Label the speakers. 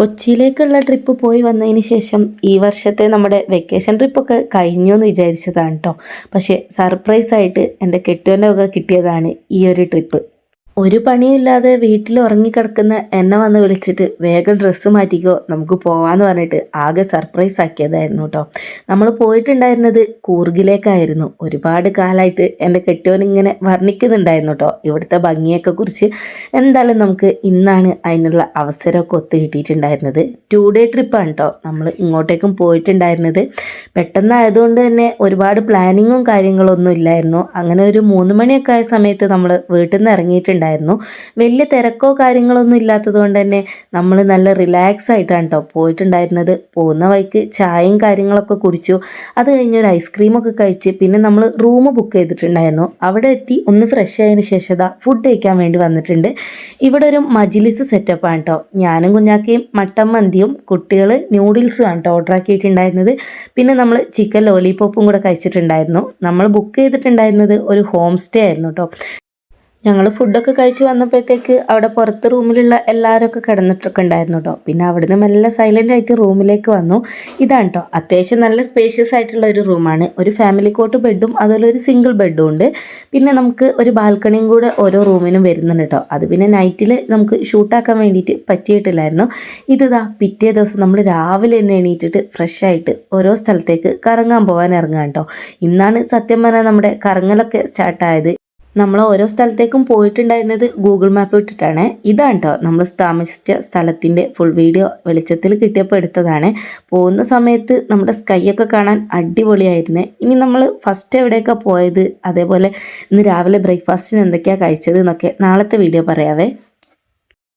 Speaker 1: കൊച്ചിയിലേക്കുള്ള trip പോയി വന്നതിന് ശേഷം ഈ വർഷത്തെ നമ്മുടെ വെക്കേഷൻ ട്രിപ്പൊക്കെ കഴിഞ്ഞു എന്ന് വിചാരിച്ചതാണ് കേട്ടോ. പക്ഷേ സർപ്രൈസായിട്ട് എൻ്റെ കെട്ടിയോൻ്റെ വക കിട്ടിയതാണ് ഈ ഒരു ട്രിപ്പ്. ഒരു പണിയില്ലാതെ വീട്ടിൽ ഉറങ്ങിക്കിടക്കുന്ന എന്നെ വന്ന് വിളിച്ചിട്ട് വേഗം ഡ്രസ്സ് മാറ്റിക്കോ നമുക്ക് പോകാമെന്ന് പറഞ്ഞിട്ട് ആകെ സർപ്രൈസ് ആക്കിയതായിരുന്നു കേട്ടോ. നമ്മൾ പോയിട്ടുണ്ടായിരുന്നത് കൂർഗിലേക്കായിരുന്നു. ഒരുപാട് കാലമായിട്ട് എൻ്റെ കെട്ടിയോൻ ഇങ്ങനെ വർണ്ണിക്കുന്നുണ്ടായിരുന്നു കേട്ടോ ഇവിടുത്തെ ഭംഗിയൊക്കെ കുറിച്ച്. എന്തായാലും നമുക്ക് ഇന്നാണ് അതിനുള്ള അവസരമൊക്കെ ഒത്തു കിട്ടിയിട്ടുണ്ടായിരുന്നത്. 2 ഡേ ട്രിപ്പാണ് കേട്ടോ നമ്മൾ ഇങ്ങോട്ടേക്കും പോയിട്ടുണ്ടായിരുന്നത്. പെട്ടെന്നായതുകൊണ്ട് തന്നെ ഒരുപാട് പ്ലാനിങ്ങും കാര്യങ്ങളൊന്നും ഇല്ലായിരുന്നു. അങ്ങനെ ഒരു 3 മണിയൊക്കെ ആയ സമയത്ത് നമ്മൾ വീട്ടിൽ നിന്ന് ഇറങ്ങിയിട്ടുണ്ടായിരുന്നു. വലിയ തിരക്കോ കാര്യങ്ങളൊന്നും ഇല്ലാത്തത് കൊണ്ട് തന്നെ നമ്മൾ നല്ല റിലാക്സ് ആയിട്ടാണ് കേട്ടോ പോയിട്ടുണ്ടായിരുന്നത്. പോകുന്ന വഴിക്ക് ചായയും കാര്യങ്ങളൊക്കെ കുടിച്ചു. അത് കഴിഞ്ഞ് ഒരു ഐസ്ക്രീമൊക്കെ കഴിച്ച് പിന്നെ നമ്മൾ റൂം ബുക്ക് ചെയ്തിട്ടുണ്ടായിരുന്നു. അവിടെ എത്തി ഒന്ന് ഫ്രഷ് ആയതിന് ശേഷം ഫുഡ് കഴിക്കാൻ വേണ്ടി വന്നിട്ടുണ്ട്. ഇവിടെ ഒരു മജ്ലിസ് സെറ്റപ്പാണ് കേട്ടോ. ഞാനും കുഞ്ഞാക്കയും മട്ടൻ മന്തിയും കുട്ടികൾ ന്യൂഡിൽസും ആണ് കേട്ടോ ഓർഡർ ആക്കിയിട്ടുണ്ടായിരുന്നത്. പിന്നെ നമ്മൾ ചിക്കൻ ലോലിപോപ്പും കൂടെ കഴിച്ചിട്ടുണ്ടായിരുന്നു. നമ്മൾ ബുക്ക് ചെയ്തിട്ടുണ്ടായിരുന്നത് ഒരു ഹോം സ്റ്റേ ആയിരുന്നു കേട്ടോ. ഞങ്ങൾ ഫുഡൊക്കെ കഴിച്ച് വന്നപ്പോഴത്തേക്ക് അവിടെ പുറത്ത് റൂമിലുള്ള എല്ലാവരൊക്കെ കിടന്നിട്ടൊക്കെ ഉണ്ടായിരുന്നു കേട്ടോ. പിന്നെ അവിടുന്ന് മെല്ലെ സൈലൻ്റ് ആയിട്ട് റൂമിലേക്ക് വന്നു. ഇതാണ് കേട്ടോ അത്യാവശ്യം നല്ല സ്പേഷ്യസ് ആയിട്ടുള്ള ഒരു റൂമാണ്. ഒരു ഫാമിലി കോട്ട് ബെഡും അതുപോലെ ഒരു സിംഗിൾ ബെഡും ഉണ്ട്. പിന്നെ നമുക്ക് ഒരു ബാൽക്കണിയും കൂടെ ഓരോ റൂമിനും വരുന്നുണ്ട് കേട്ടോ. അത് പിന്നെ നൈറ്റിൽ നമുക്ക് ഷൂട്ടാക്കാൻ വേണ്ടിയിട്ട് പറ്റിയിട്ടില്ലായിരുന്നു. ഇതാ പിറ്റേ ദിവസം നമ്മൾ രാവിലെ തന്നെ എണീറ്റിട്ട് ഫ്രഷ് ആയിട്ട് ഓരോ സ്ഥലത്തേക്ക് കറങ്ങാൻ പോകാൻ ഇറങ്ങാം കേട്ടോ. ഇന്നാണ് സത്യം പറഞ്ഞാൽ നമ്മുടെ കറങ്ങലൊക്കെ സ്റ്റാർട്ടായത്. നമ്മൾ ഓരോ സ്ഥലത്തേക്കും പോയിട്ടുണ്ടായിരുന്നത് ഗൂഗിൾ മാപ്പ് ഇട്ടിട്ടാണ്. ഇതാണ് കേട്ടോ നമ്മൾ താമസിച്ച സ്ഥലത്തിൻ്റെ ഫുൾ വീഡിയോ വെളിച്ചത്തിൽ കിട്ടിയപ്പോൾ എടുത്തതാണ്. പോകുന്ന സമയത്ത് നമ്മുടെ സ്കൈയൊക്കെ കാണാൻ അടിപൊളിയായിരുന്നു. ഇനി നമ്മൾ ഫസ്റ്റ് എവിടെയൊക്കെ പോയത്, അതേപോലെ ഇന്ന് രാവിലെ ബ്രേക്ക്ഫാസ്റ്റിന് എന്തൊക്കെയാണ് കഴിച്ചത് എന്നൊക്കെ നാളത്തെ വീഡിയോ പറയാവേ.